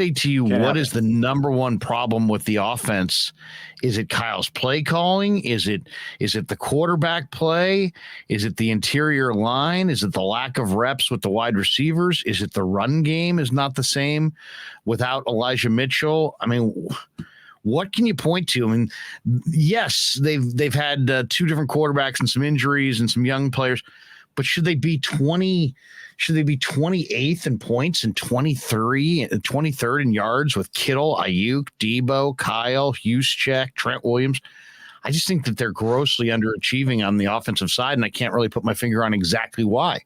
Say to you, Can't what happen. is the number one problem with the offense? Is it Kyle's play calling? Is it the quarterback play? Is it the interior line? Is it the lack of reps with the wide receivers? Is it the run game is not the same without Elijah Mitchell? I mean, what can you point to? I mean, yes, they've had two different quarterbacks and some injuries and some young players, but should they be 20? Should they be 28th in points and 23rd in yards with Kittle, Ayuk, Debo, Kyle, Juszczyk, Trent Williams? I just think that they're grossly underachieving on the offensive side, and I can't really put my finger on exactly why.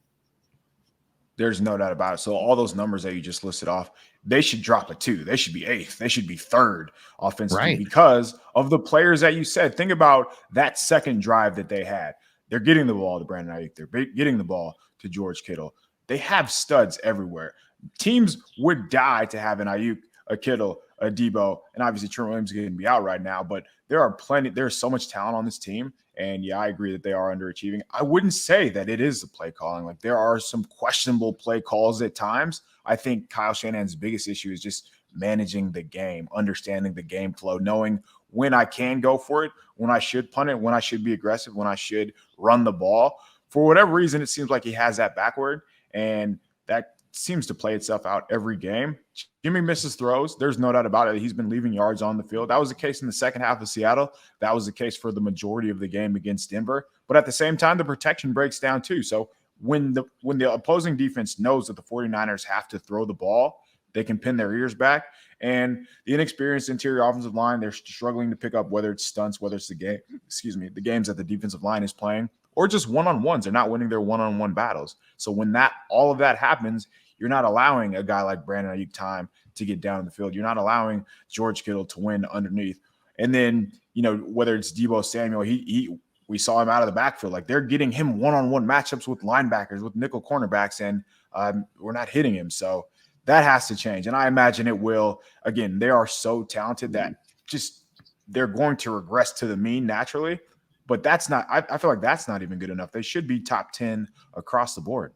There's no doubt about it. So all those numbers that you just listed off, they should drop a 2. They should be 8th. They should be 3rd offensively Right. because of the players that you said. Think about that second drive that they had. They're getting the ball to Brandon Ayuk. They're getting the ball to George Kittle. They have studs everywhere. Teams would die to have an Ayuk, a Kittle, a Debo, and obviously Trent Williams is going to be out right now, but there's so much talent on this team. And yeah, I agree that they are underachieving. I wouldn't say that it is the play calling. Like there are some questionable play calls at times. I think Kyle Shanahan's biggest issue is just managing the game, understanding the game flow, knowing when I can go for it, when I should punt it, when I should be aggressive, when I should run the ball. For whatever reason, it seems like he has that backward. And that seems to play itself out every game. Jimmy misses throws. There's no doubt about it. He's been leaving yards on the field. That was the case in the second half of Seattle. That was the case for the majority of the game against Denver. But at the same time, the protection breaks down too. So when the opposing defense knows that the 49ers have to throw the ball, they can pin their ears back. And the inexperienced interior offensive line, they're struggling to pick up whether it's stunts, whether it's the games that the defensive line is playing, or just one-on-ones. They're not winning their one-on-one battles. So when all of that happens, you're not allowing a guy like Brandon Ayuk time to get down the field. You're not allowing George Kittle to win underneath. And then, whether it's Debo Samuel, we saw him out of the backfield. Like they're getting him one-on-one matchups with linebackers, with nickel cornerbacks, and we're not hitting him. So that has to change. And I imagine it will. Again, they are so talented that they're going to regress to the mean naturally. But that's not – I feel like that's not even good enough. They should be top 10 across the board.